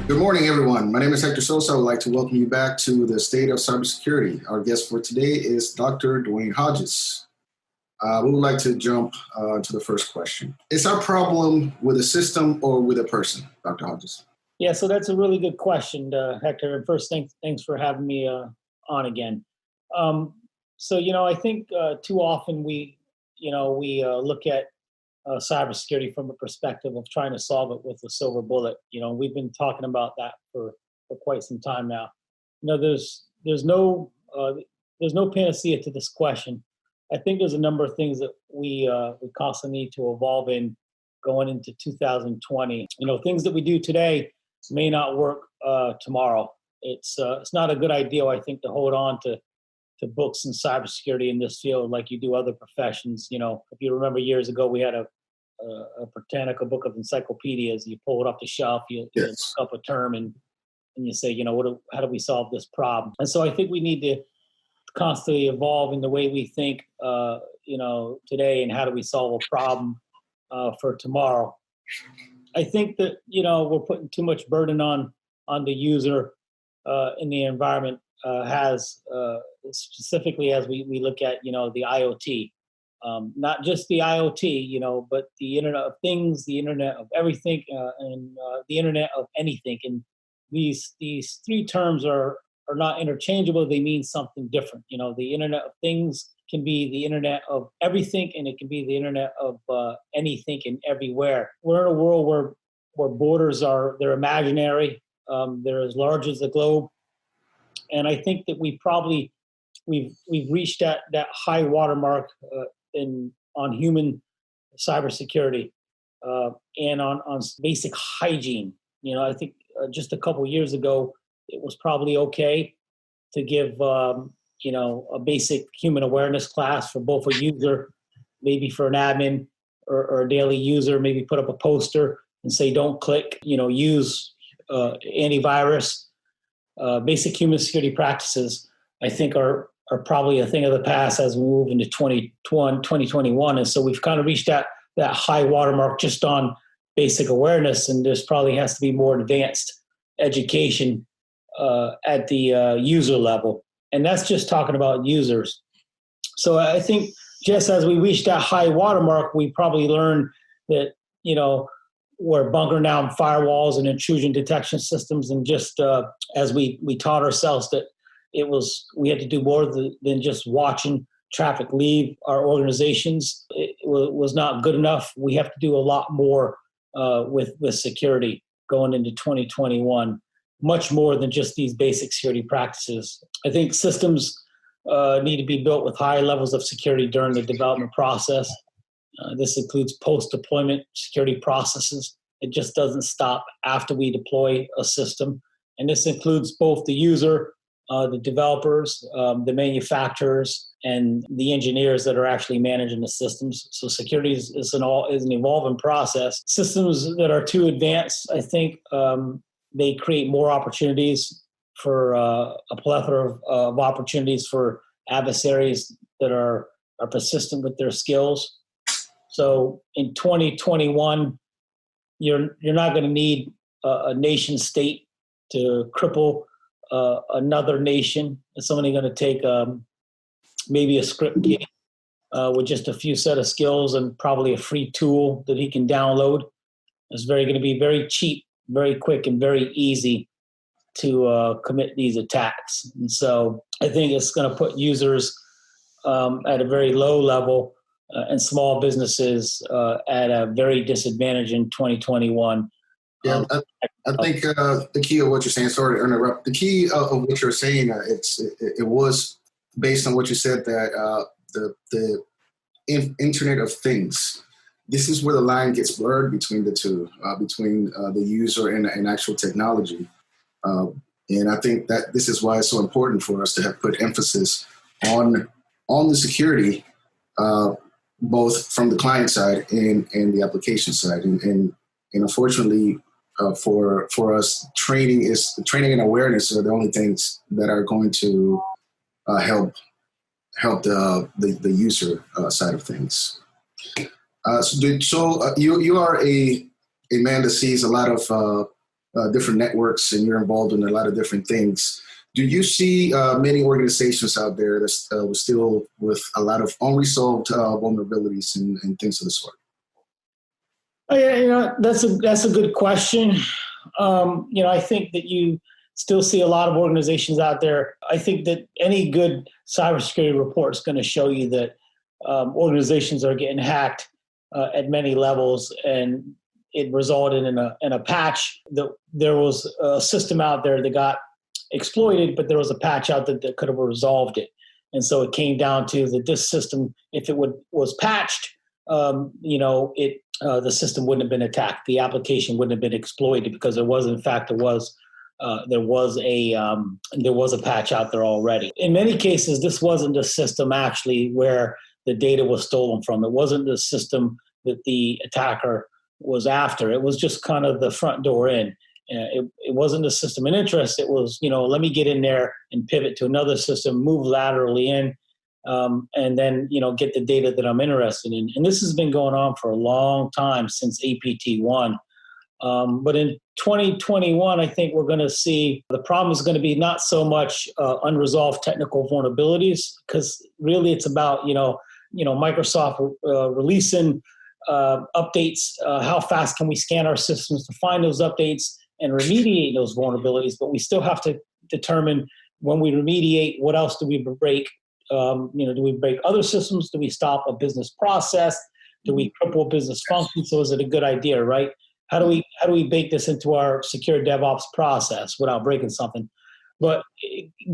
Good morning, everyone. My name is Hector Sosa. I would like to welcome you back to the State of Cybersecurity. Our guest for today is Dr. Dwayne Hodges. We would like to jump to the first question. Is our problem with a system or with a person, Dr. Hodges? Yeah, so that's a really good question, Hector. And first, thanks for having me on again. I think too often we look at cybersecurity from a perspective of trying to solve it with a silver bullet. We've been talking about that for quite some time now. There's no panacea to this question. I think there's a number of things that we constantly need to evolve in going into 2020. Things that we do today may not work tomorrow. It's not a good idea, I think, to hold on to books in cybersecurity in this field like you do other professions. If you remember years ago, we had a Britannica book of encyclopedias. You pull it off the shelf, you look up a term, and you say, how do we solve this problem? And so I think we need to constantly evolve in the way we think, today, and how do we solve a problem for tomorrow. I think that, we're putting too much burden on the user in the environment, specifically as we look at, the IoT. Not just the IoT, but the Internet of Things, the Internet of Everything, and the Internet of Anything. And these three terms are not interchangeable. They mean something different. The Internet of Things can be the Internet of Everything, and it can be the Internet of anything and everywhere. We're in a world where borders they're imaginary. They're as large as the globe. And I think that we've reached that high watermark on human cybersecurity and on basic hygiene. I think just a couple of years ago, it was probably okay to give a basic human awareness class for both a user, maybe for an admin or a daily user, maybe put up a poster and say, don't click, use antivirus. Basic human security practices, I think, are probably a thing of the past as we move into 2021. And so we've kind of reached that high watermark just on basic awareness, and there's probably has to be more advanced education at the user level. And that's just talking about users. So I think just as we reach that high watermark, we probably learn that, we're bunkering down firewalls and intrusion detection systems. And just as we taught ourselves that we had to do more than just watching traffic leave our organizations. It was not good enough. We have to do a lot more with security going into 2021, much more than just these basic security practices. I think systems need to be built with high levels of security during the development process. This includes post-deployment security processes. It just doesn't stop after we deploy a system. And this includes both the user, the developers, the manufacturers, and the engineers that are actually managing the systems. So security is an evolving process. Systems that are too advanced, I think, they create more opportunities for a plethora of opportunities for adversaries that are persistent with their skills. So in 2021, you're not going to need a nation state to cripple another nation. It's only going to take maybe a script kit with just a few set of skills and probably a free tool that he can download. It's going to be very cheap, very quick, and very easy to commit these attacks. And so I think it's going to put users at a very low level and small businesses at a very disadvantage in 2021. Yeah, I think the key of what you're saying, sorry to interrupt, the key of what you're saying, it was based on what you said that the Internet of Things, this is where the line gets blurred between the two, between the user and actual technology. And I think that this is why it's so important for us to have put emphasis on the security, both from the client side and the application side. And unfortunately, for us, training and awareness are the only things that are going to help the user side of things. So you are a man that sees a lot of different networks, and you're involved in a lot of different things. Do you see many organizations out there that's still with a lot of unresolved vulnerabilities and things of the sort? Oh, yeah, that's a good question. I think that you still see a lot of organizations out there. I think that any good cybersecurity report is going to show you that organizations are getting hacked at many levels, and it resulted in a patch. There was a system out there that got exploited, but there was a patch out there that could have resolved it. And so it came down to that this system, if it was patched, the system wouldn't have been attacked. The application wouldn't have been exploited because there was a patch out there already. In many cases, this wasn't the system actually where the data was stolen from. It wasn't the system that the attacker was after. It was just kind of the front door in. It wasn't the system in interest. It was, let me get in there and pivot to another system, move laterally in, and then, get the data that I'm interested in. And this has been going on for a long time, since APT1. But in 2021, I think we're going to see the problem is going to be not so much unresolved technical vulnerabilities, because really it's about, Microsoft releasing updates. How fast can we scan our systems to find those updates and remediate those vulnerabilities? But we still have to determine, when we remediate, what else do we break? Do we break other systems? Do we stop a business process? Do we cripple a business function? So is it a good idea, right? How do we bake this into our secure DevOps process without breaking something? But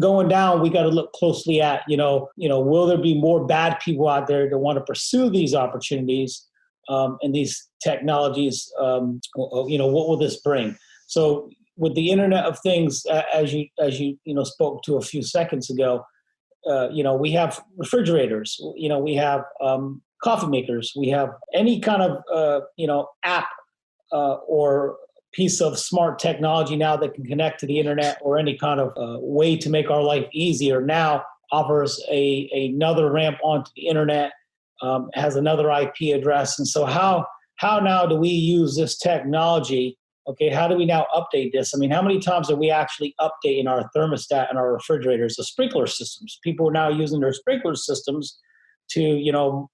going down, we got to look closely at, will there be more bad people out there that want to pursue these opportunities and these technologies? What will this bring? So with the Internet of Things, as you spoke to a few seconds ago, we have refrigerators, we have coffee makers, we have any kind of app or piece of smart technology now that can connect to the internet, or any kind of way to make our life easier, now offers another ramp onto the internet, has another IP address. And so how now do we use this technology? Okay, how do we now update this? I mean, how many times are we actually updating our thermostat and our refrigerators, the sprinkler systems? People are now using their sprinkler systems to,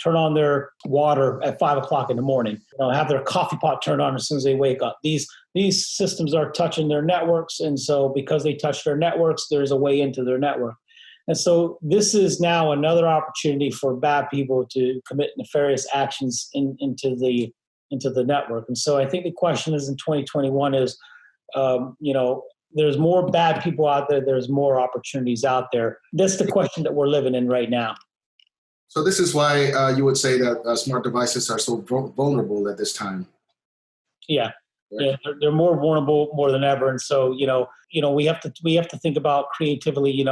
turn on their water at 5 o'clock in the morning, have their coffee pot turned on as soon as they wake up. These systems are touching their networks. And so because they touch their networks, there's a way into their network. And so this is now another opportunity for bad people to commit nefarious actions into the network. And so I think the question is, in 2021 is, there's more bad people out there. There's more opportunities out there. That's the question that we're living in right now. So this is why you would say that smart devices are so vulnerable at this time. Yeah. Right? Yeah, they're more vulnerable more than ever. And so, we have to think about creatively.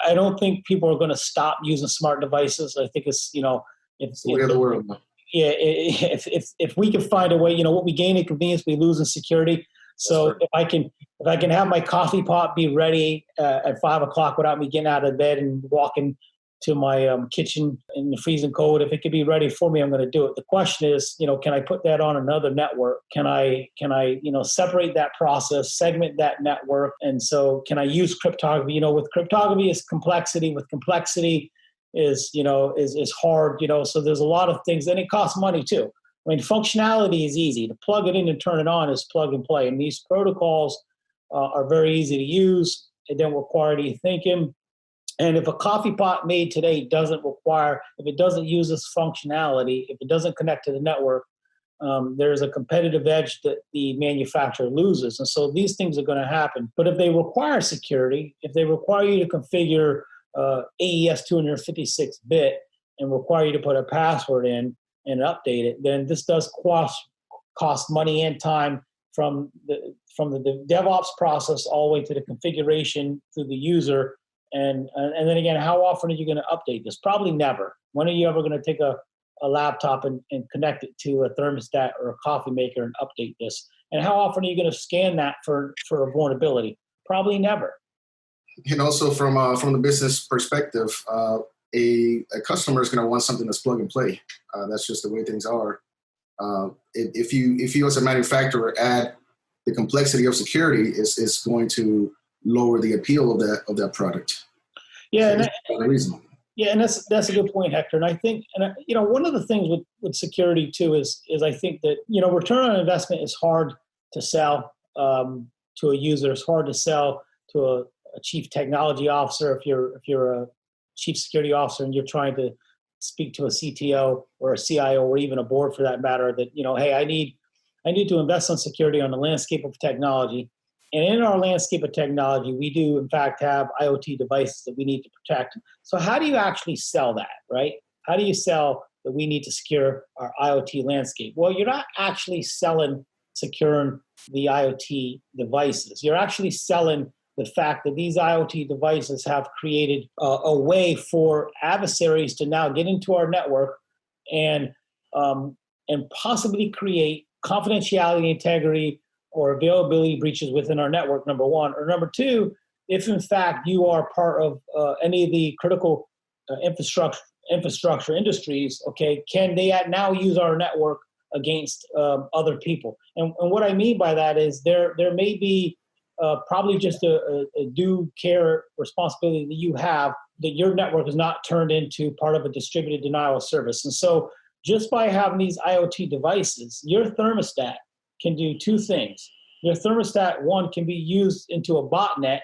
I don't think people are going to stop using smart devices. I think it's, it's the way of the world. Yeah, if we can find a way, what we gain in convenience, we lose in security. So right. if I can have my coffee pot be ready at 5 o'clock without me getting out of bed and walking to my kitchen in the freezing cold, if it could be ready for me, I'm going to do it. The question is, can I put that on another network? Can I separate that process, segment that network? And so can I use cryptography? With cryptography is complexity. With complexity is hard, so there's a lot of things, and it costs money too. I mean, functionality is easy. To plug it in and turn it on is plug and play. And these protocols are very easy to use. They don't require any thinking. And if a coffee pot made today doesn't use this functionality, if it doesn't connect to the network, there's a competitive edge that the manufacturer loses. And so these things are going to happen. But if they require security, if they require you to configure AES 256-bit and require you to put a password in and update it, then this does cost money and time from the DevOps process all the way to the configuration through the user. And then again, how often are you going to update this? Probably never. When are you ever going to take a laptop and connect it to a thermostat or a coffee maker and update this? And how often are you going to scan that for a vulnerability? Probably never. And also from the business perspective, a customer is going to want something that's plug and play. That's just the way things are. If you as a manufacturer add the complexity of security is going to lower the appeal of that product. Yeah, so that's the reason. Yeah, and that's a good point, Hector. And I think, one of the things with security too is I think that return on investment is hard to sell to a user. It's hard to sell to a chief technology officer if you're a chief security officer and you're trying to speak to a CTO or a CIO or even a board for that matter. That hey, I need to invest in security on the landscape of technology. And in our landscape of technology, we do, in fact, have IoT devices that we need to protect. So how do you actually sell that, right? How do you sell that we need to secure our IoT landscape? Well, you're not actually securing the IoT devices. You're actually selling the fact that these IoT devices have created a way for adversaries to now get into our network and possibly create confidentiality, integrity, or availability breaches within our network, number one. Or number two, if in fact you are part of any of the critical infrastructure industries, okay, can they now use our network against other people? And what I mean by that is there may be probably just a due care responsibility that you have that your network is not turned into part of a distributed denial of service. And so just by having these IoT devices, your thermostat can do two things. Your thermostat, one, can be used into a botnet,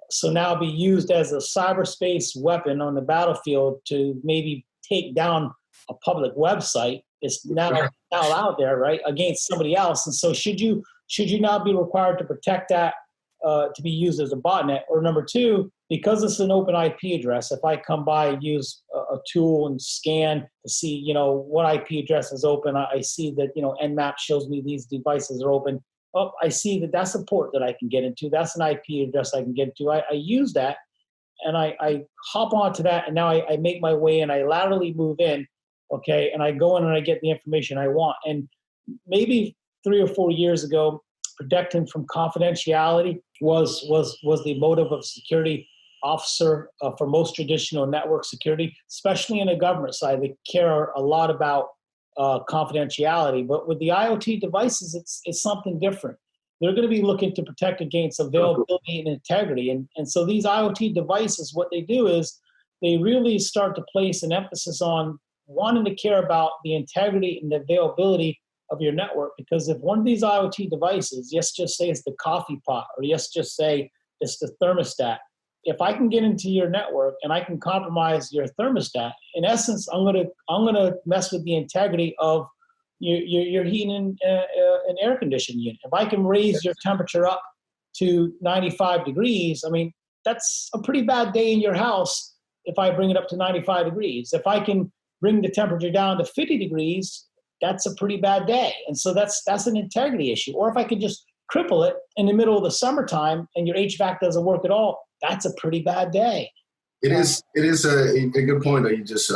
so now be used as a cyberspace weapon on the battlefield to maybe take down a public website. It's now out there, right, against somebody else. And so should you not be required to protect that to be used as a botnet? Or number two, because it's an open IP address, if I come by and use a tool and scan to see, what IP address is open, I see that, Nmap shows me these devices are open. Oh, I see that that's a port that I can get into. That's an IP address I can get into. I use that and I hop onto that, and now I make my way and I laterally move in, okay, and I go in and I get the information I want. And maybe 3 or 4 years ago, protecting from confidentiality was the motive of security officer for most traditional network security, especially in the government side. They care a lot about confidentiality. But with the IoT devices, it's something different. They're going to be looking to protect against availability and integrity. And so these IoT devices, what they do is they really start to place an emphasis on wanting to care about the integrity and the availability of your network. Because if one of these IoT devices, let's just say it's the coffee pot, or let's just say it's the thermostat, if I can get into your network and I can compromise your thermostat, in essence, I'm gonna mess with the integrity of your heating and air conditioning unit. If I can raise your temperature up to 95 degrees, I mean, that's a pretty bad day in your house if I bring it up to 95 degrees. If I can bring the temperature down to 50 degrees, that's a pretty bad day. And so that's an integrity issue. Or if I could just cripple it in the middle of the summertime and your HVAC doesn't work at all, that's a pretty bad day. It is a good point that you just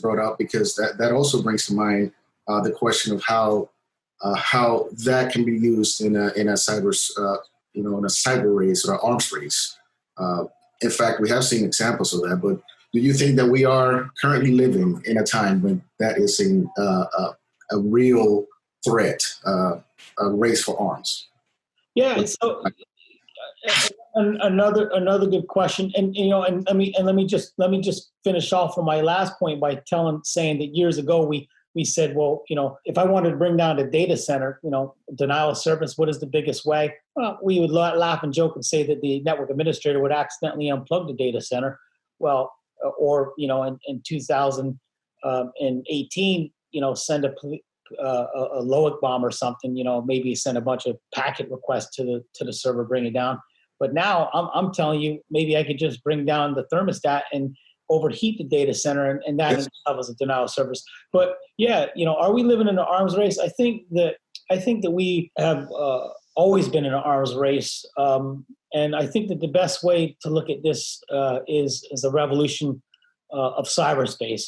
brought up, because that also brings to mind the question of how that can be used in a cyber in a cyber race or arms race. In fact, we have seen examples of that. But do you think that we are currently living in a time when that is a real threat, a race for arms? Yeah, so another good question, and let me just finish off on my last point by saying that years ago we said, well, if I wanted to bring down a data center, denial of service, what is the biggest way? Well, we would laugh and joke and say that the network administrator would accidentally unplug the data center. Well, or in 2018, send a LOIC bomb or something, maybe send a bunch of packet requests to the server, bring it down. But now I'm telling you, maybe I could just bring down the thermostat and overheat the data center, and that in itself is a denial of service. But yeah, are we living in an arms race? I think that we have always been in an arms race, and I think that the best way to look at this is a revolution of cyberspace.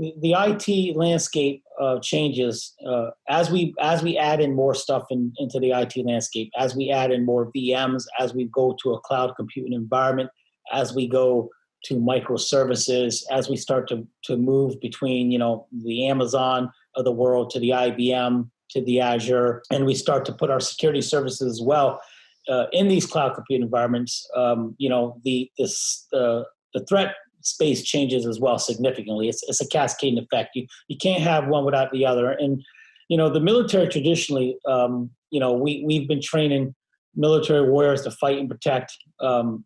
The IT landscape changes as we add in more stuff into the IT landscape, as we add in more VMs, as we go to a cloud computing environment, as we go to microservices, as we start to move between the Amazon of the world to the IBM to the Azure, and we start to put our security services as well in these cloud compute environments, the threat space changes as well significantly. It's a cascading effect. You can't have one without the other. And the military traditionally, we've been training military warriors to fight and protect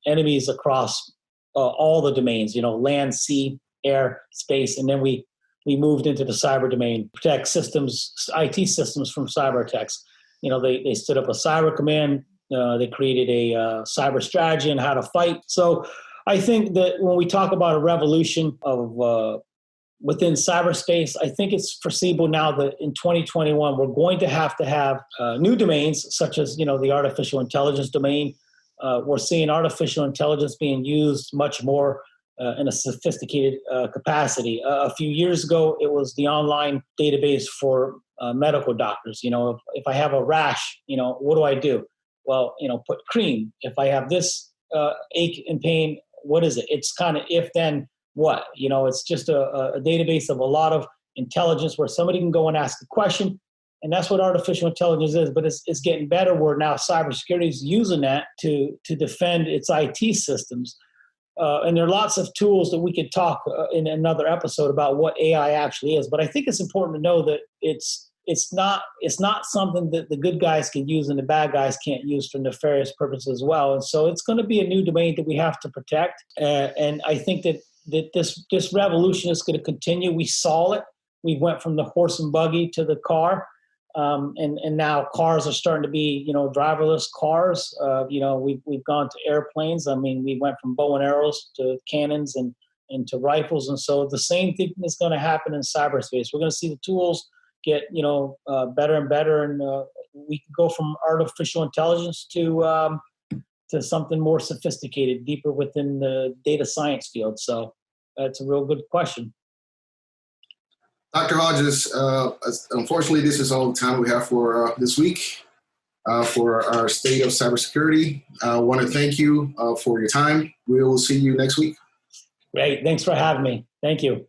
enemies across all the domains. Land, sea, air, space, and then we moved into the cyber domain, protect systems, IT systems from cyber attacks. They stood up a cyber command. They created a cyber strategy on how to fight. So I think that when we talk about a revolution of within cyberspace, I think it's foreseeable now that in 2021, we're going to have new domains, such as, the artificial intelligence domain. We're seeing artificial intelligence being used much more in a sophisticated capacity. A few years ago, it was the online database for medical doctors. If I have a rash, what do I do? Well, put cream. If I have this ache and pain, what is it? It's kind of if, then, what? It's just a database of a lot of intelligence where somebody can go and ask a question. And that's what artificial intelligence is. But it's getting better where now cybersecurity is using that to defend its IT systems. And there are lots of tools that we could talk in another episode about what AI actually is. But I think it's important to know that it's not something that the good guys can use and the bad guys can't use for nefarious purposes as well. And so it's going to be a new domain that we have to protect. And I think that this revolution is going to continue. We saw it. We went from the horse and buggy to the car. And now cars are starting to be, driverless cars. We've gone to airplanes. I mean, we went from bow and arrows to cannons and to rifles. And so the same thing is going to happen in cyberspace. We're going to see the tools get, better and better. And we can go from artificial intelligence to something more sophisticated, deeper within the data science field. So that's a real good question. Dr. Hodges, unfortunately, this is all the time we have for this week for our state of cybersecurity. I want to thank you for your time. We will see you next week. Great. Thanks for having me. Thank you.